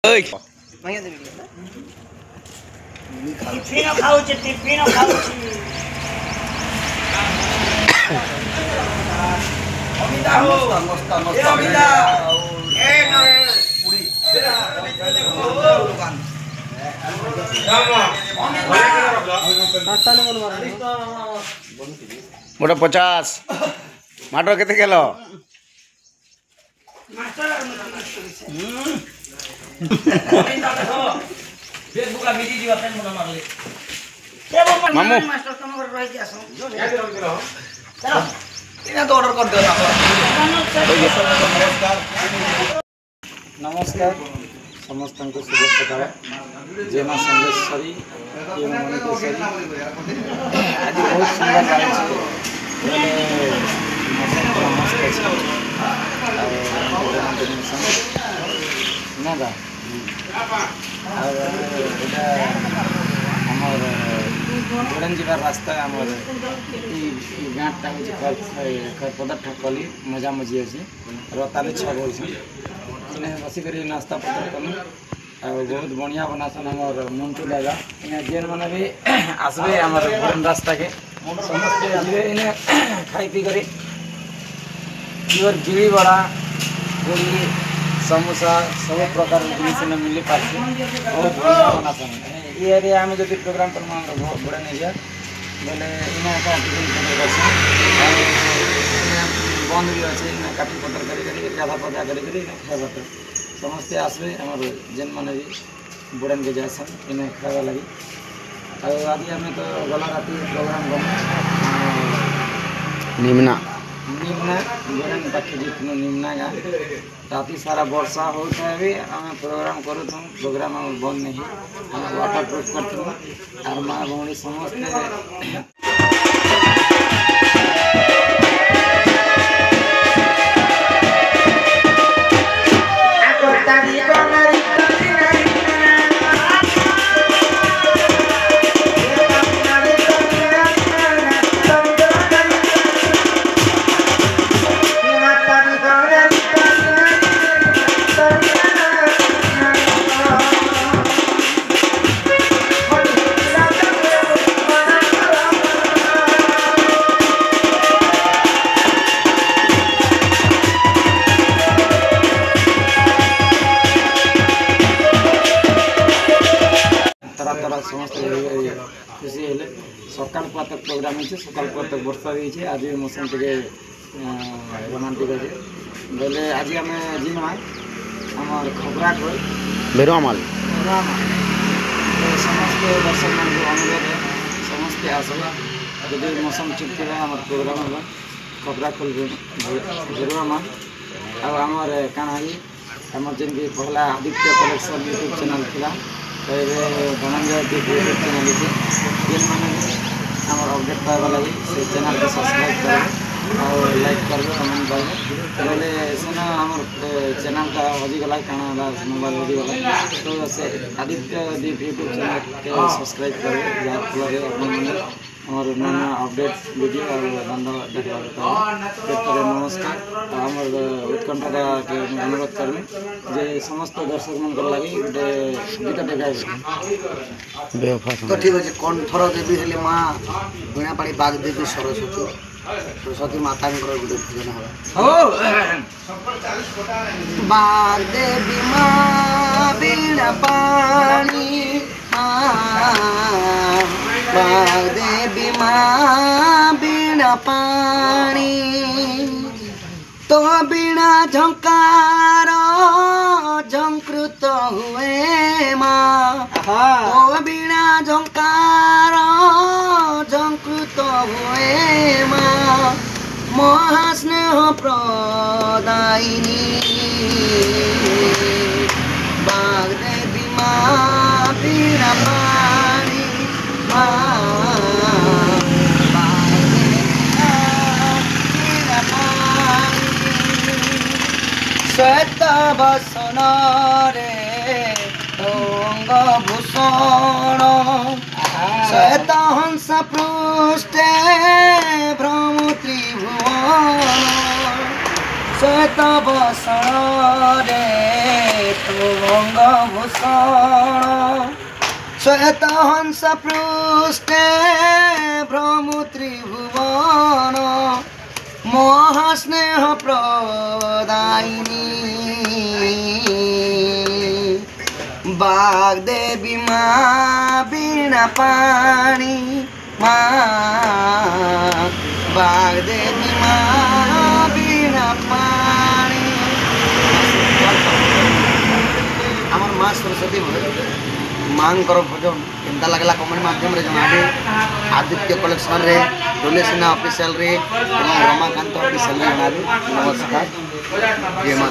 ओइ माया देवी ना tiffin खाऊची tiffin खाऊची Amita हो मस्त ए अमिता ए ना पूरी दुकान मोटा 50 माटर केते गेलो मास्टर अमिता देखो फेसबुक ला भिडी जीवा पेन मोना मारले के वो मामू मास्टर तुम घर रह के आसो चलो इना तो ऑर्डर कर दो नमस्कार समस्त को शुभ सकाळ जय मां संगेश्वरी ये मां मणिकेश्वरी आज बहुत सुंदर लागे बोले मस्त ना दा और एटा हमर गोडन जीवा रास्ता हमर गाँटा कर पदर ठकली मजा मजी अछि रताले 6 बोल बसिक नास्ता पत्र कलु बहुत बढ़िया बनासन हमार मंटू दादा इन्हें जेन मैंने भी आसबे हमार गोडन रास्ता के समस्ते आसबे इन्हें खाई पी कर प्योर गिरी बड़ा गोली समोसा सब प्रकार जिन मिली पार्टी बहुत बढ़िया बनासन ये एरिया में जो प्रोग्राम कर बड़ा नहीं जाए बोले इन्हें बंद भी अच्छे काटी पतर कर गाधा पदा कर खावा समस्ते आसबे आम जेन मैंने भी बुड़ान के जासन इन्हें खावा लगी आज आम तो गला राति प्रोग्राम निम्ना निम्ना बुड़ान पाखे जीतनु निम्ना गाँ राति सारा वर्षा होता है भी आम प्रोग्राम करूँ प्रोग्राम बंद नहीं आम वाटर प्रूफ करते और माँ भौणी समस्ते समस्त खुशी हेले सकाल पातक प्रोग्राम है सकाल पातक वर्षा भी आज भी मौसम टे रोमांटिक अच्छे बोले आज आम जीमा आम खबरा खोल बेरुआमाल समस्त दर्शक मान अनुरोध समस्ते आसबा जब मौसम ठीक थी आम प्रोग्राम होगा खबरा खोल बेरुआमाल आमर काना आम जेन पहला आदित्य कलेक्शन यूट्यूब चैनल था धनंजय यूट्यूब चैनल जेन मैंने आम अपडेट पाइबा लगी से चैनल को सब्सक्राइब करेंगे और लाइक करेंगे कमेंट करेंगे बोले सेना आम चैनल का हजिगला काना मोबाइल हजिगला तो से आदित्य दीप यूट्यूब चैनल के सब्सक्राइब करेंगे जहाँ फल आम ना अपडेट वीडियो और दंड देखा नमस्कार आम उत्कंठा के अनुरोध करमी जे समस्त दर्शक मन लगी गोटे गीत देखा तो ठीक अच्छे कंठर देवी हेले माँ बीणापाड़ी बागदेवी सरस्वती सरस्वती माता गोटे भजन हो बागदेवी माँ बीणापाड़ी बागदेवी माँ बीणापाणी तो बीणा झंकार झंकृत हुए माँ तो बीणा झंकार झंकृत हुए माँ महास्नेह प्रदायिनी बागदेवी माँ बीणापाणी श्वेत बसन रे अंग भूषण श्वेत हंस पृष्ठे भ्रम त्रिभुवन श्वेत बसण रे तुंग भूषण श्वेत हंस पृष्ठे भ्रमु त्रिभुवन महास्नेह प्रदायिनी बाग्देवी माँ बीणा पाणी माँ बाग्देवी माँ बीणा पाणी आमर माँ सरस्वती माँ भजन केन्ता लगला कमेंट माध्यम रे जनाबे आदित्य कलेक्शन रे डोलेसिना ऑफिशियल रे एवं रमाकांत ऑफिशियल रे जनाबे नमस्कार जय मां